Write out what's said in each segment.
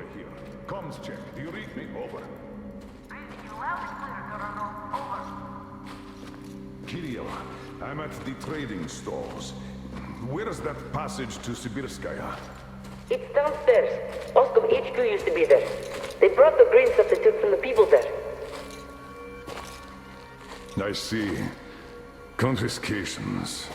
I hear. Comms check. Do you read me? Over. Reading you loud and clear, Colonel. Over. Kirill, I'm at the trading stalls. Where's that passage to Sibirskaya? It's downstairs. Oskov HQ used to be there. They brought the green stuff they took from the people there. I see. Confiscations.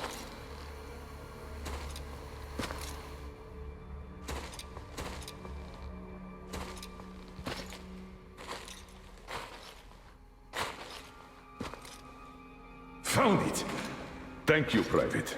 Found it! Thank you, Private.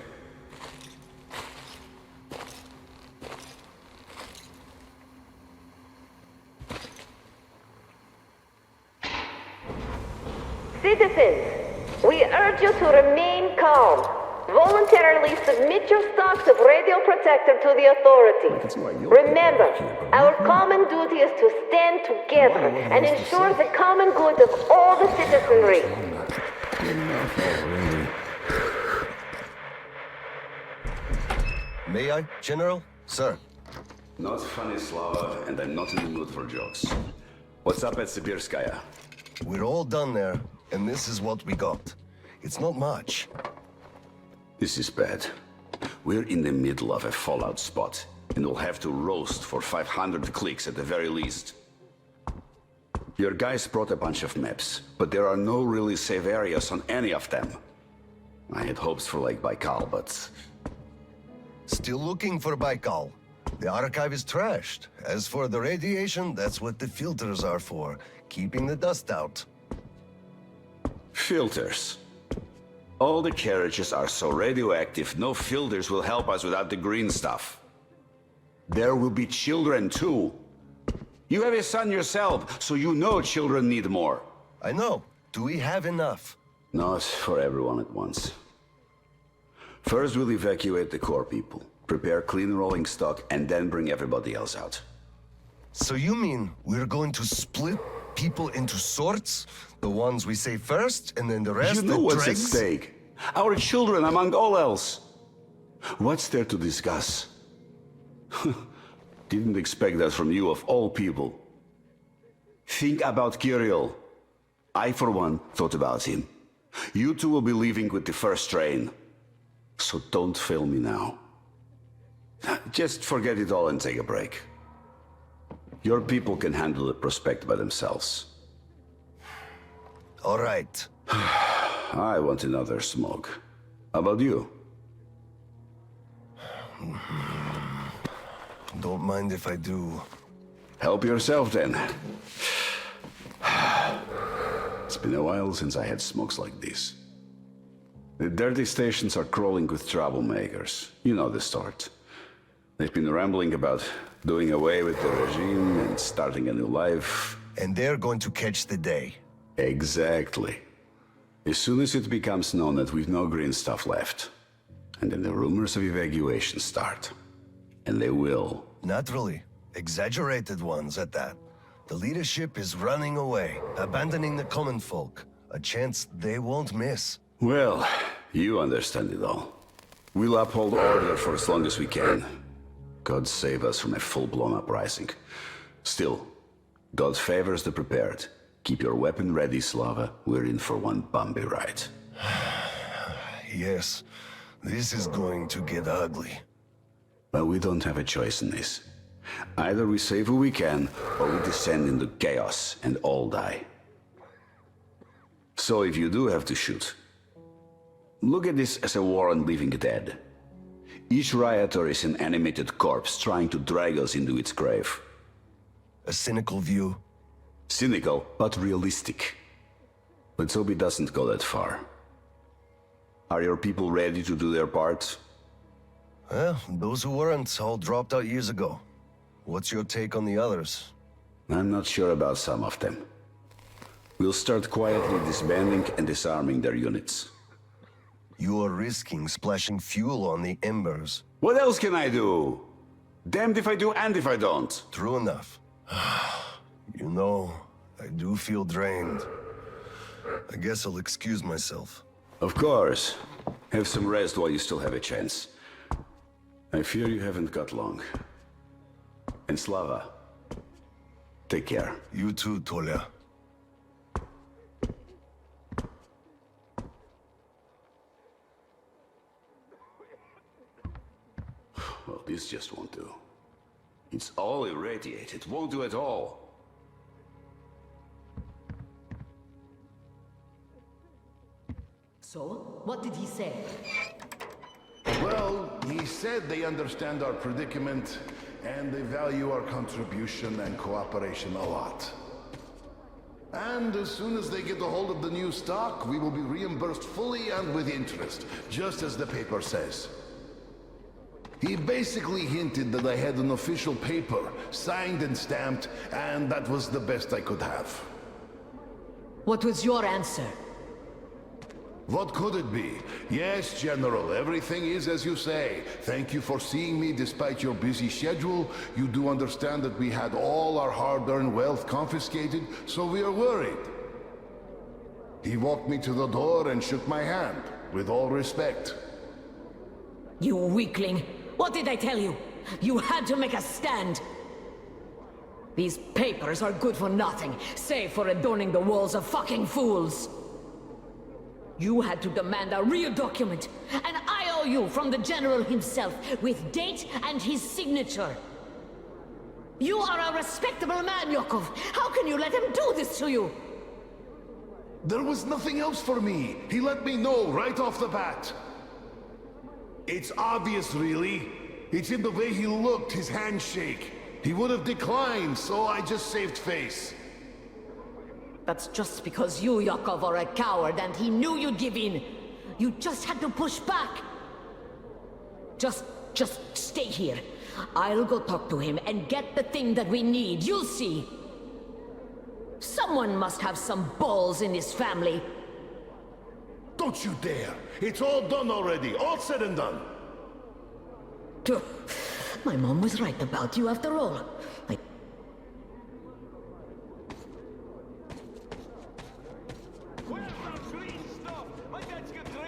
Citizens, we urge you to remain calm. Voluntarily submit your stocks of radio protector to the authorities. Remember, our common duty is to stand together and ensure the common good of all the citizenry. May I, General? Sir. Not funny, Slava, and I'm not in the mood for jokes. What's up at Sibirskaya? We're all done there, and this is what we got. It's not much. This is bad. We're in the middle of a fallout spot, and we'll have to roast for 500 clicks at the very least. Your guys brought a bunch of maps, but there are no really safe areas on any of them. I had hopes for Lake Baikal, but... Still looking for Baikal. The archive is trashed. As for the radiation, that's what the filters are for, keeping the dust out. Filters. All the carriages are so radioactive, no filters will help us without the green stuff. There will be children too. You have a son yourself, so you know children need more. I know. Do we have enough? Not for everyone at once. First, we'll evacuate the core people, prepare clean rolling stock, and then bring everybody else out. So you mean we're going to split people into sorts? The ones we save first, and then the rest? You know what's at dregs? stake. Our children, among all else. What's there to discuss? Didn't expect that from you, of all people. Think about Kirill. I, for one, thought about him. You two will be leaving with the first train. So don't fail me now. Just forget it all and take a break. Your people can handle the prospect by themselves. All right. I want another smoke. How about you? Don't mind if I do. Help yourself then. It's been a while since I had smokes like this. The dirty stations are crawling with troublemakers. You know the sort. They've been rambling about doing away with the regime and starting a new life. And they're going to catch the day. Exactly. As soon as it becomes known that we've no green stuff left, and then the rumors of evacuation start. And they will. Naturally. Exaggerated ones at that. The leadership is running away, abandoning the common folk. A chance they won't miss. Well, you understand it all. We'll uphold order for as long as we can. God save us from a full-blown uprising. Still, God favors the prepared. Keep your weapon ready, Slava. We're in for one bumpy ride. Yes, this is going to get ugly. But we don't have a choice in this. Either we save who we can, or we descend into chaos and all die. So if you do have to shoot, look at this as a war on living dead. Each rioter is an animated corpse trying to drag us into its grave. A cynical view. Cynical, but realistic. Let's hope it doesn't go that far. Are your people ready to do their part? Well, those who weren't all dropped out years ago. What's your take on the others? I'm not sure about some of them. We'll start quietly disbanding and disarming their units. You are risking splashing fuel on the embers. What else can I do? Damned if I do and if I don't. True enough. You know, I do feel drained. I guess I'll excuse myself. Of course. Have some rest while you still have a chance. I fear you haven't got long. And Slava, Take care. You too, Tolia. Well, this just won't do. It's all irradiated. Won't do at all. So, what did he say? Well, he said they understand our predicament and they value our contribution and cooperation a lot. And as soon as they get a hold of the new stock, we will be reimbursed fully and with interest, just as the paper says. He basically hinted that I had an official paper, signed and stamped, and that was the best I could have. What was your answer? What could it be? Yes, General, everything is as you say. Thank you for seeing me despite your busy schedule. You do understand that we had all our hard-earned wealth confiscated, so we are worried. He walked me to the door and shook my hand, with all respect. You weakling! What did I tell you? You had to make a stand! These papers are good for nothing, save for adorning the walls of fucking fools! You had to demand a real document, an IOU from the General himself, with date and his signature. You are a respectable man, Yakov. How can you let him do this to you? There was nothing else for me. He let me know right off the bat. It's obvious, really. It's in the way he looked, his handshake. He would have declined, so I just saved face. That's just because you, Yakov, are a coward and he knew you'd give in. You just had to push back. Just stay here. I'll go talk to him and get the thing that we need. You'll see. Someone must have some balls in his family. Don't you dare! It's all done already, all said and done. My mom was right about you after all.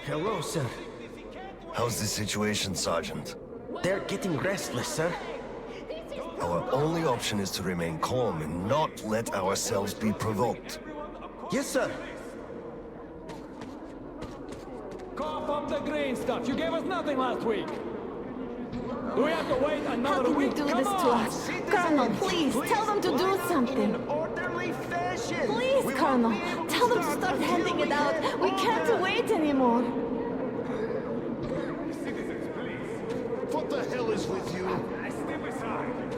Hello, sir. How's the situation, Sergeant? They're getting restless, sir. Our only option is to remain calm and not let ourselves be provoked. Yes, sir. Cough up the green stuff. You gave us nothing last week. Do we have to wait How another can you week? do Come this to on. us? Colonel, please, tell them to do something. Orderly fashion. Please, Colonel, tell them to start handing it out. We can't wait anymore. What the hell is with you? Step aside.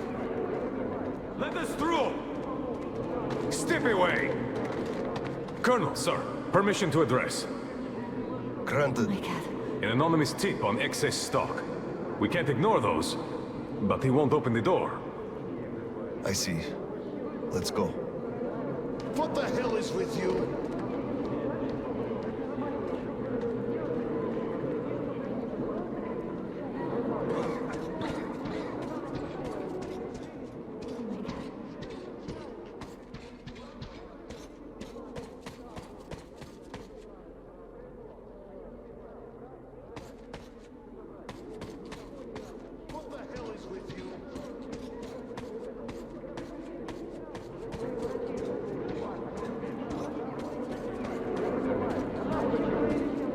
Let us through. Step away. Colonel, sir, permission to address. Granted. Oh my God. An anonymous tip on excess stock. We can't ignore those, but he won't open the door. I see. Let's go. What the hell is with you?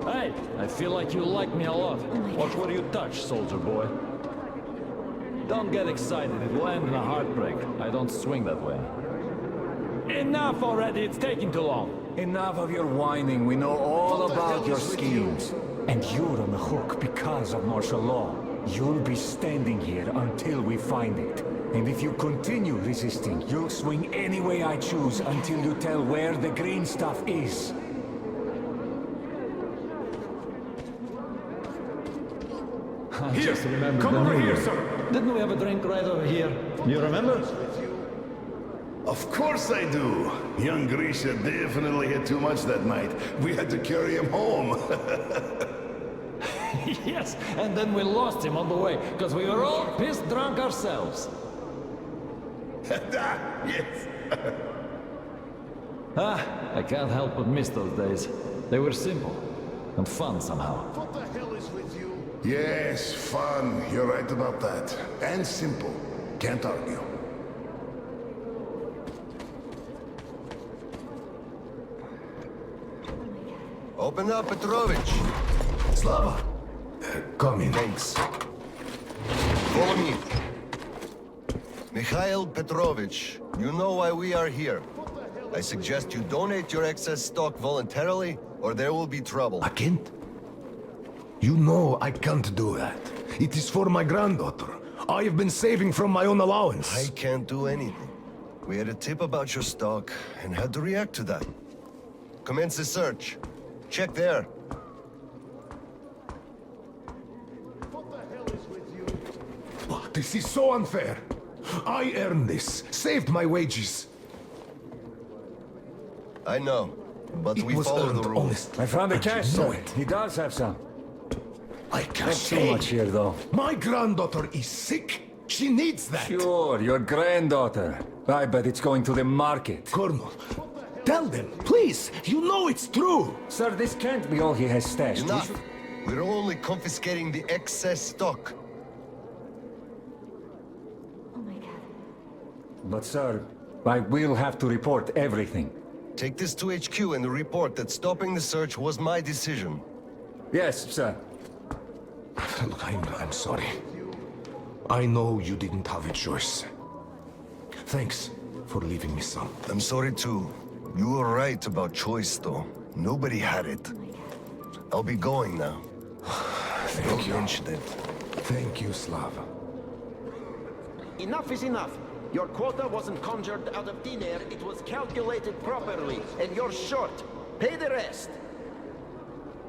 Hey, I feel like you like me a lot. Watch what you touch, soldier boy. Don't get excited. It will end in a heartbreak. I don't swing that way. Enough already. It's taking too long. Enough of your whining. We know all about your schemes. And you're on the hook because of martial law. You'll be standing here until we find it. And if you continue resisting, you'll swing any way I choose until you tell where the green stuff is. I just remembered Come the over New here, Year. sir. Didn't we have a drink right over here? You remember? Of course I do. Young Grisha definitely had too much that night. We had to carry him home. Yes, and then we lost him on the way, because we were all pissed drunk ourselves. Yes. I can't help but miss those days. They were simple and fun somehow. What the hell is with you? Yes, fun. You're right about that. And simple. Can't argue. Open up, Petrovich. Slava, come in. Thanks. Follow me. Mikhail Petrovich, you know why we are here. I suggest you donate your excess stock voluntarily, or there will be trouble. I can't? You know I can't do that. It is for my granddaughter. I have been saving from my own allowance. I can't do anything. We had a tip about your stock, and had to react to that. Commence the search. Check there. Oh, this is so unfair. I earned this, saved my wages. I know, but It we was follow earned the rules. honestly. I found the And you cash, know sir. it. He does have some. I can't Not too say. much here, though. My granddaughter is sick. She needs that. Sure, your granddaughter. I bet it's going to the market. Colonel, tell them, please. You know it's true. Sir, this can't be all he has stashed. Enough. We're only confiscating the excess stock. Oh my god. But, sir, I will have to report everything. Take this to HQ and report that stopping the search was my decision. Yes, sir. Look, I'm sorry. I know you didn't have a choice. Thanks for leaving me some. I'm sorry too. You were right about choice, though. Nobody had it. I'll be going now. Thank you. Mention it. Thank you, Slava. Enough is enough. Your quota wasn't conjured out of thin air, it was calculated properly, and you're short. Pay the rest.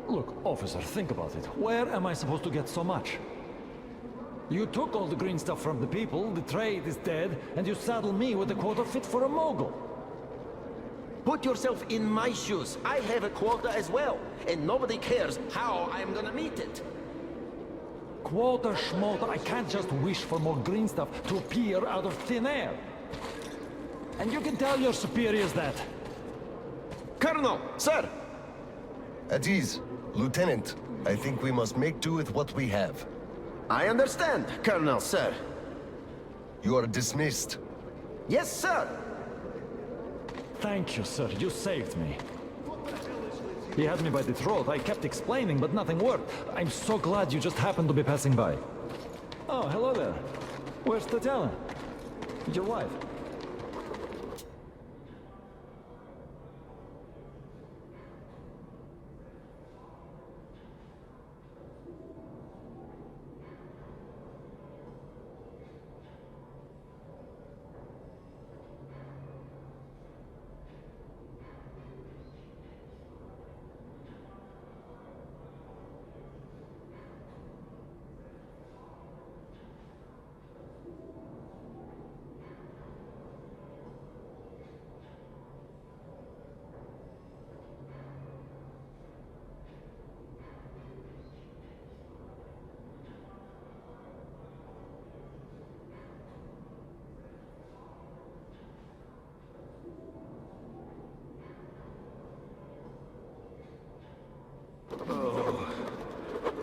Look, officer, think about it. Where am I supposed to get so much? You took all the green stuff from the people, the trade is dead, and you saddle me with a quota fit for a mogul. Put yourself in my shoes. I have a quota as well, and nobody cares how I'm gonna meet it. Quota schmota, I can't just wish for more green stuff to appear out of thin air. And you can tell your superiors that. Colonel, sir! At ease. Lieutenant, I think we must make do with what we have. I understand, Colonel, sir. You are dismissed. Yes, sir! Thank you, sir. You saved me. He had me by the throat. I kept explaining, but nothing worked. I'm so glad you just happened to be passing by. Oh, hello there. Where's Tatiana? Your wife?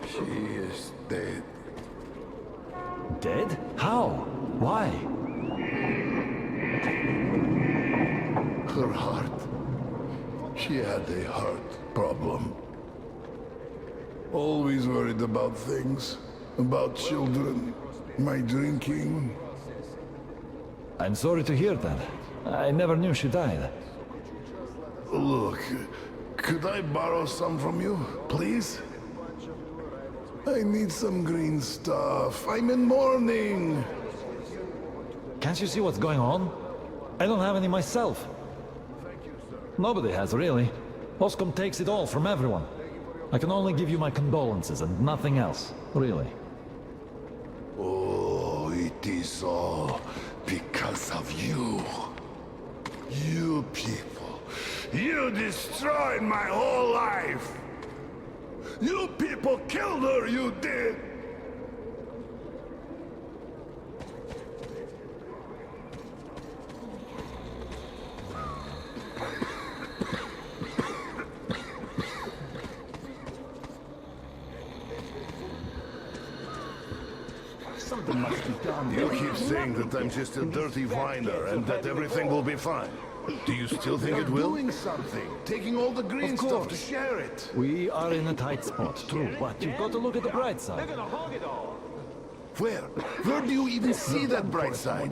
She is dead. Dead? How? Why? Her heart. She had a heart problem. Always worried about things. About children. My drinking. I'm sorry to hear that. I never knew she died. Look, could I borrow some from you, please? I need some green stuff. I'm in mourning. Can't you see what's going on? I don't have any myself. Nobody has, really. Oscom takes it all from everyone. I can only give you my condolences and nothing else, really. Oh, it is all because of you. You people. You destroyed my whole life. You people killed her, you did. Something must be done. You keep saying that I'm just a dirty whiner and that everything will be fine. Do you still think it will? Doing something. Taking all the green stuff to share it. We are in a tight spot, true, but you've got to look at the bright side. Where? Where do you even see that bright side?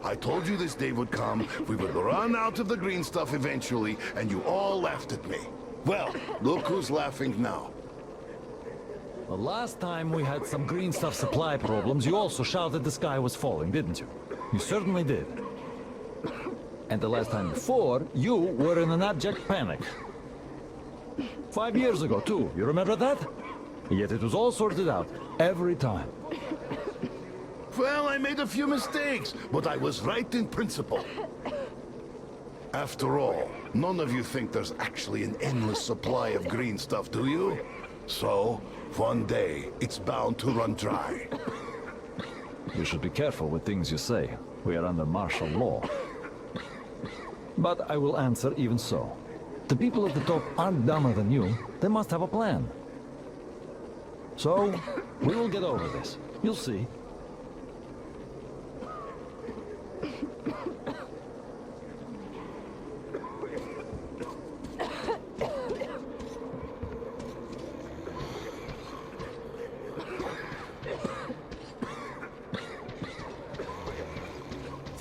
I told you this day would come, we would run out of the green stuff eventually, and you all laughed at me. Well, look who's laughing now. The last time we had some green stuff supply problems, you also shouted the sky was falling, didn't you? You certainly did. And the last time before, you were in an abject panic. 5 years ago, too. You remember that? Yet it was all sorted out, every time. Well, I made a few mistakes, but I was right in principle. After all, none of you think there's actually an endless supply of green stuff, do you? So, one day, it's bound to run dry. You should be careful with things you say. We are under martial law. But I will answer even so. The people at the top aren't dumber than you. They must have a plan. So, we will get over this. You'll see.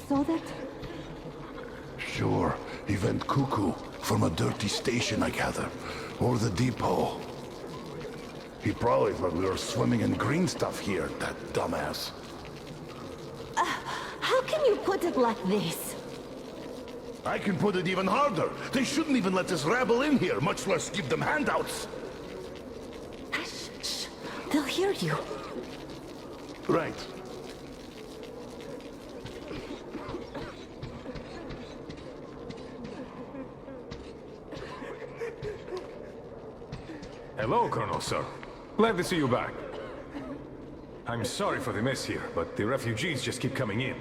Saw that? Sure, he went cuckoo from a dirty station, I gather. Or the depot. He probably thought we were swimming in green stuff here, that dumbass. How can you put it like this? I can put it even harder. They shouldn't even let this rabble in here, much less give them handouts. Shh. They'll hear you. Right. Hello, Colonel, sir. Glad to see you back. I'm sorry for the mess here, but the refugees just keep coming in.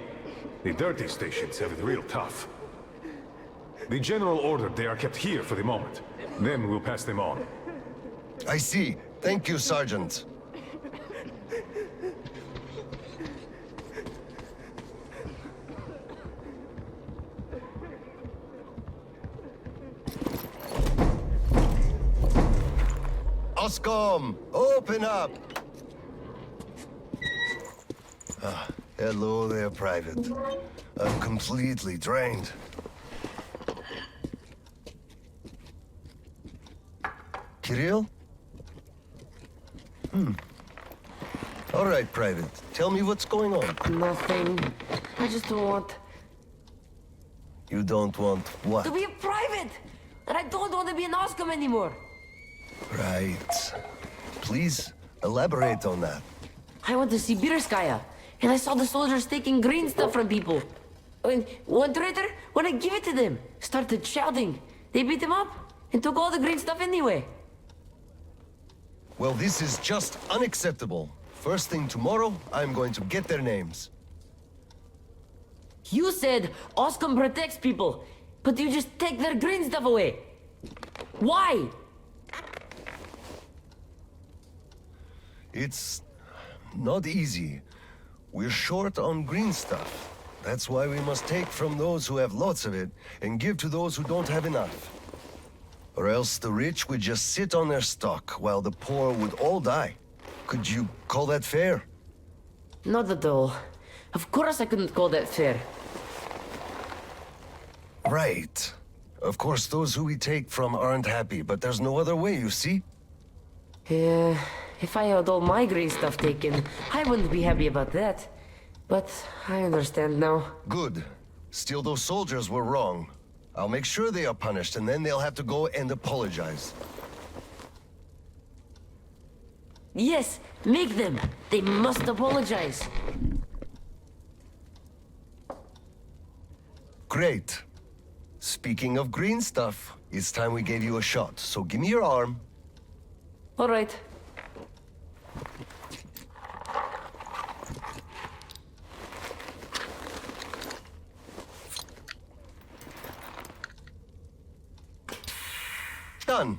The dirty stations have it real tough. The general ordered they are kept here for the moment. Then we'll pass them on. I see. Thank you, Sergeant. Oscom, open up! Hello there, Private. I'm completely drained. Kirill? All right, Private. Tell me what's going on. Nothing. I just don't want... You don't want what? to be a private! And I don't want to be an Oscom anymore! Right. Please, elaborate on that. I went to Sibirskaya, and I saw the soldiers taking green stuff from people. And one traitor, when I give it to them, started shouting. They beat him up, and took all the green stuff anyway. Well, this is just unacceptable. First thing tomorrow, I'm going to get their names. You said Oscom protects people, but you just take their green stuff away. Why? It's not easy. We're short on green stuff. That's why we must take from those who have lots of it and give to those who don't have enough. Or else the rich would just sit on their stock while the poor would all die. Could you call that fair? Not at all. Of course I couldn't call that fair. Right. Of course, those who we take from aren't happy, but there's no other way, you see? Yeah, if I had all my green stuff taken, I wouldn't be happy about that. But I understand now. Good. Still, those soldiers were wrong. I'll make sure they are punished, and then they'll have to go and apologize. Yes, make them. They must apologize. Great. Speaking of green stuff, it's time we gave you a shot, so give me your arm. All right. Done.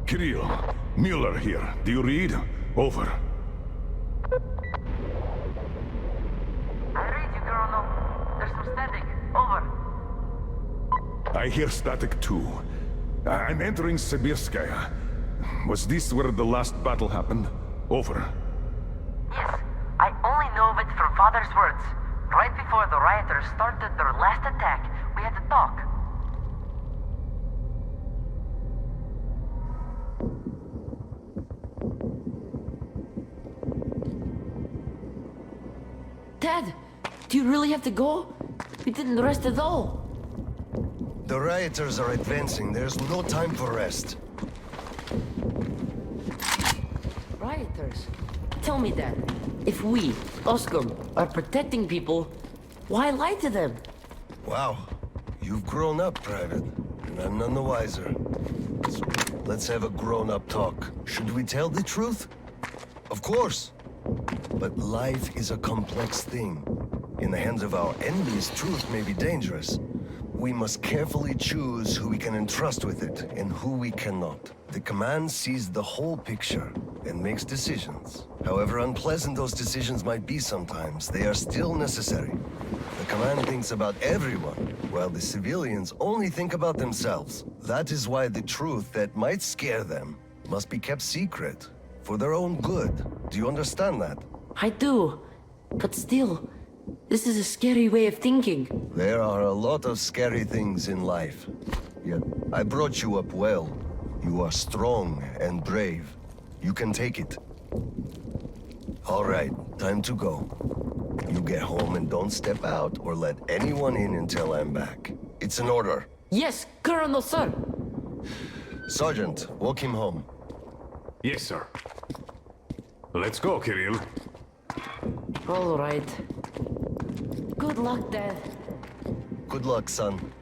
Kirill, Mueller here. Do you read? Over. I read you, Colonel. There's some static. Over. I hear static too. I'm entering Sibirskaya. Was this where the last battle happened? Over. Yes, I only know of it from Father's words. Right before the rioters started their last attack, we had to talk. Dad, do you really have to go? We didn't rest at all. The rioters are advancing. There's no time for rest. Rioters? Tell me, Dad. If we, Oskum, are protecting people, why lie to them? Wow. You've grown up, Private. And I'm none the wiser. So let's have a grown-up talk. Should we tell the truth? Of course. But life is a complex thing. In the hands of our enemies, truth may be dangerous. We must carefully choose who we can entrust with it and who we cannot. The command sees the whole picture and makes decisions. However unpleasant those decisions might be sometimes, they are still necessary. The command thinks about everyone, while the civilians only think about themselves. That is why the truth that might scare them must be kept secret, for their own good. Do you understand that? I do. But still, this is a scary way of thinking. There are a lot of scary things in life. Yet, I brought you up well. You are strong and brave. You can take it. All right, time to go. You get home and don't step out or let anyone in until I'm back. It's an order. Yes, Colonel, sir. Sergeant, walk him home. Yes, sir. Let's go, Kirill. All right. Good luck, Dad. Good luck, son.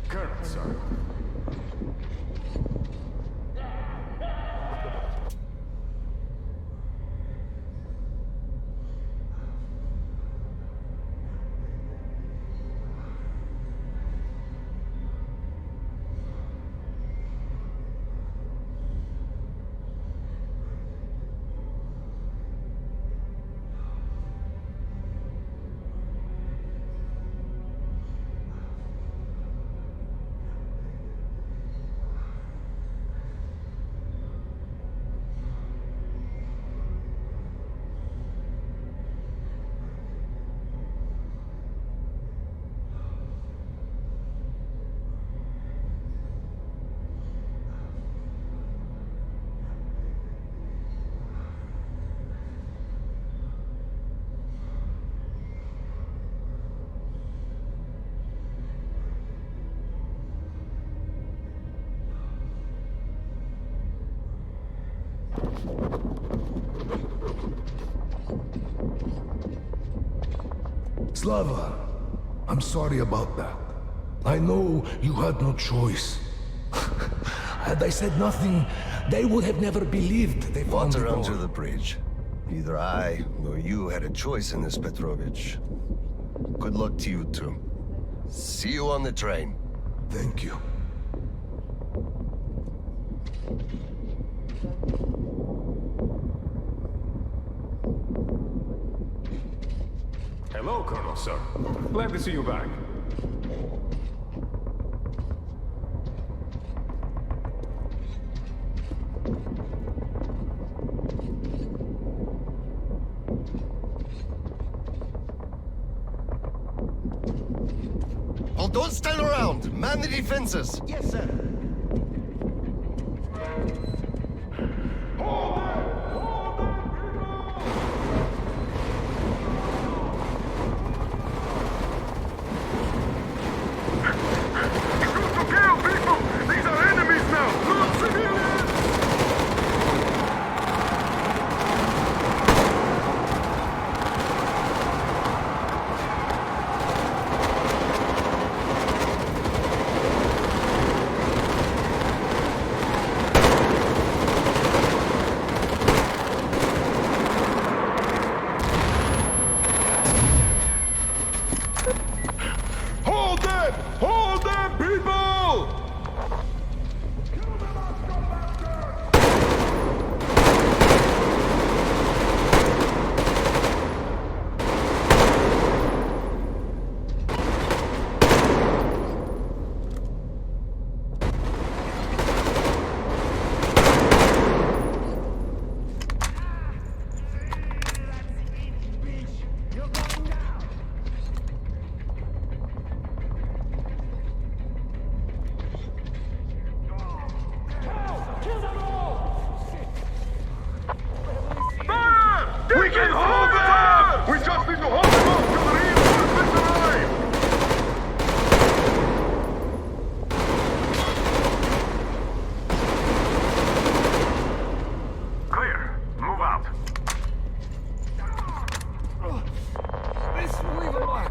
Colonel, sir. Slava, I'm sorry about that. I know you had no choice. Had I said nothing, they would have never believed they found Water the under door. the bridge. Neither I nor you had a choice in this, Petrovich. Good luck to you two. See you on the train. Thank you. Hello, Colonel, sir. Glad to see you back. Well, don't stand around. Man the defenses. Yes, sir. We can hold them! We just need to hold them off till the reinforcements arrive! Clear. Move out.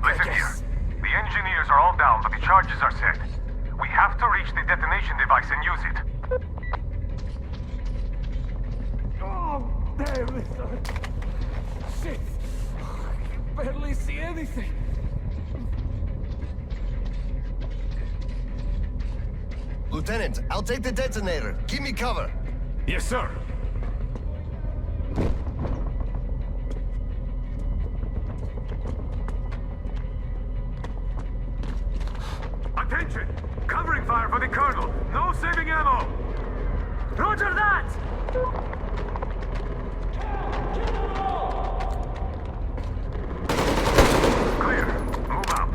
Listen here. The engineers are all down, but the charges are set. We have to reach the detonation device and use it. Damn it! Shit! I can barely see anything. Lieutenant, I'll take the detonator. Give me cover. Yes, sir. Attention! Covering fire for the Colonel. No saving ammo. Roger that! Clear. Move out.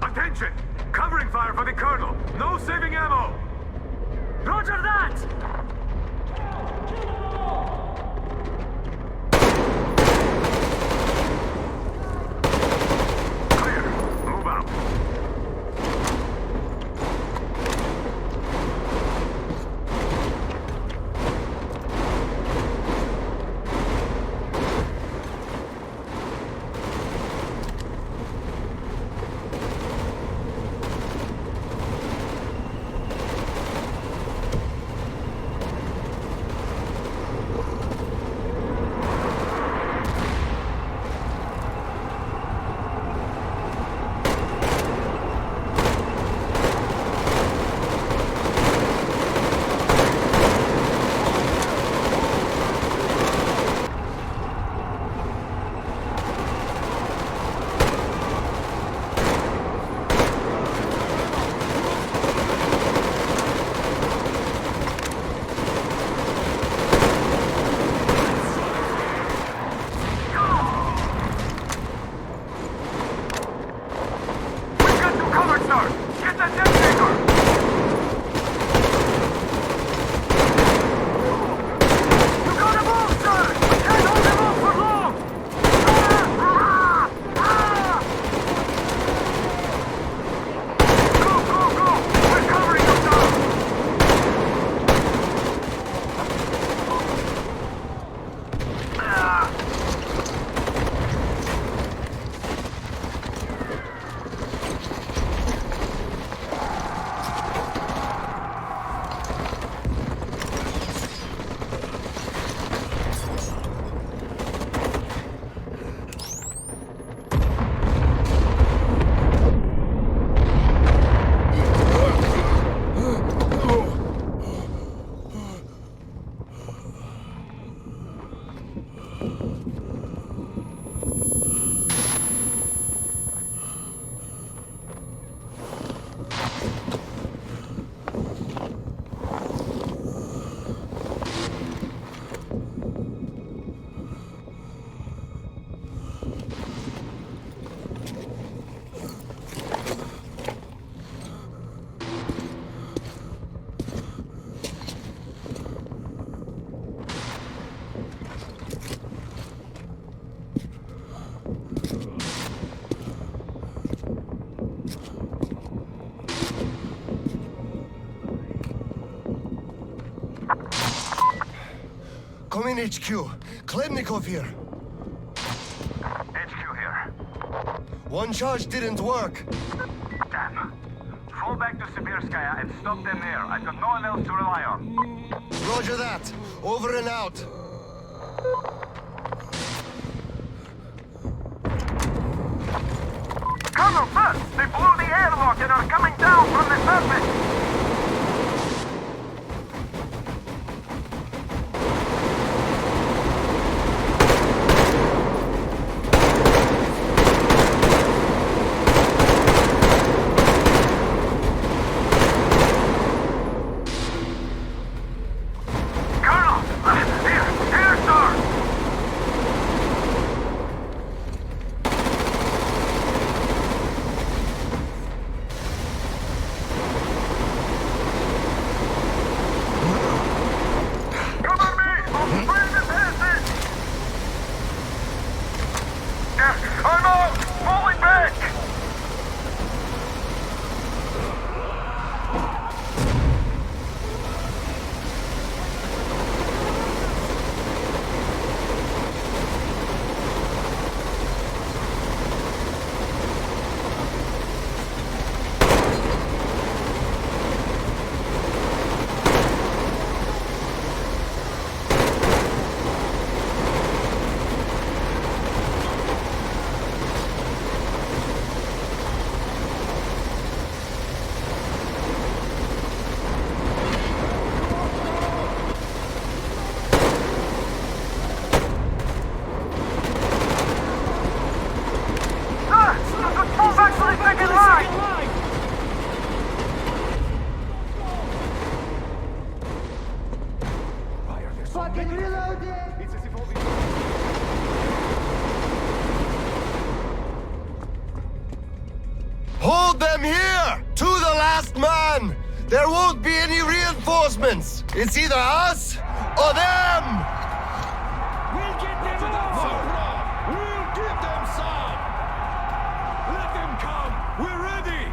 Attention! Covering fire for the Colonel. No saving ammo. Roger that! Clear. Move out. Come in, HQ. Khlebnikov here. HQ here. One charge didn't work. Damn. Fall back to Sibirskaya and stop them there. I've got no one else to rely on. Roger that. Over and out. Colonel, sir! They blew the airlock and are coming down from the surface! Hold them here! To the last man! There won't be any reinforcements! It's either us or them! We'll get them some! We'll give them some! Let them come! We're ready!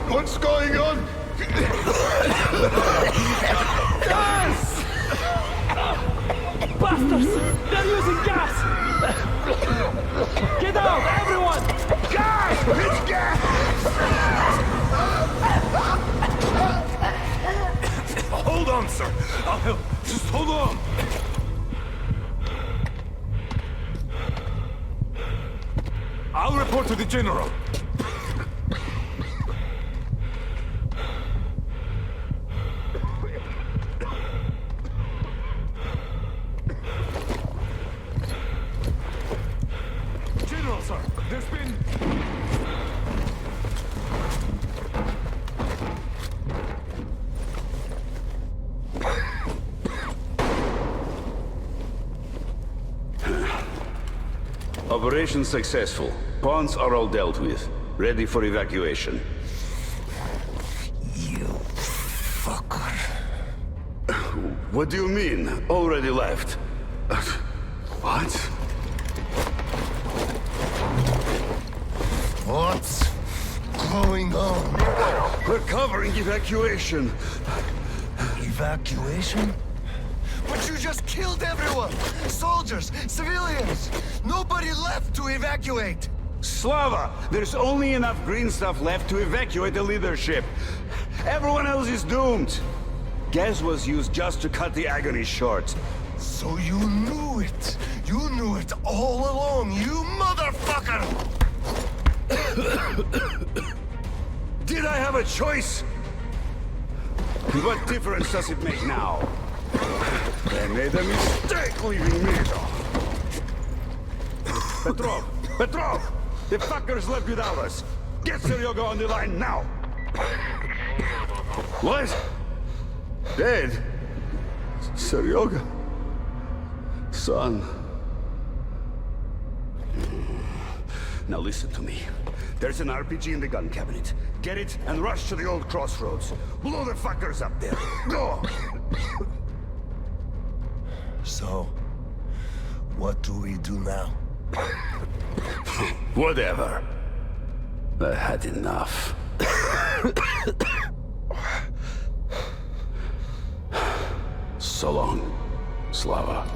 What's going on? Gas! Bastards! They're using gas! Get out, everyone! Gas! It's gas! Hold on, sir. I'll help. Just hold on. I'll report to the general. General, sir, there's been... Operation successful. Pawns are all dealt with. Ready for evacuation. You fucker. What do you mean? Already left? What? What's going on? We're covering evacuation. Evacuation? But you just killed everyone! Soldiers, civilians! Nobody left to evacuate! Slava, there's only enough green stuff left to evacuate the leadership. Everyone else is doomed. Gas was used just to cut the agony short. So you knew it! You knew it all along, you motherfucker! Did I have a choice? What difference does it make now? They made a mistake leaving me. Petrov! The fuckers left without us. Get Seryoga on the line now! What? Dead? Seryoga? Son. Now listen to me. There's an RPG in the gun cabinet. Get it and rush to the old crossroads. Blow the fuckers up there. Go! So, what do we do now? Whatever. I had enough. So long, Slava.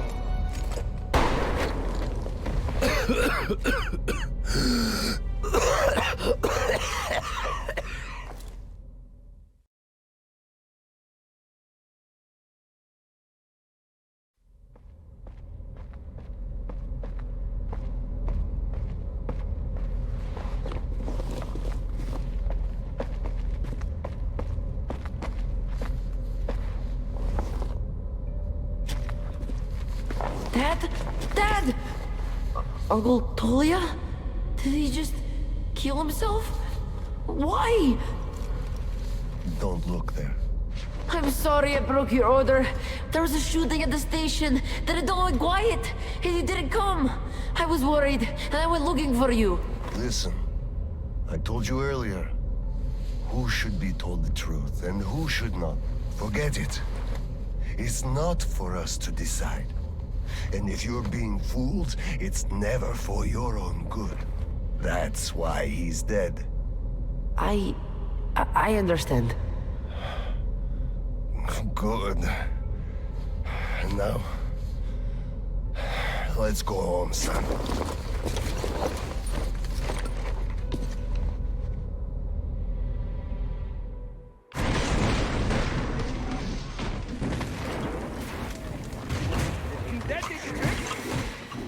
Dad! Uncle Tolia? Did he just kill himself? Why? Don't look there. I'm sorry I broke your order. There was a shooting at the station. Then it all went quiet, and you didn't come. I was worried, and I went looking for you. Listen, I told you earlier, who should be told the truth and who should not. Forget it. It's not for us to decide. And if you're being fooled, it's never for your own good. That's why he's dead. I understand. Good. And now, let's go home, son.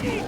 Eat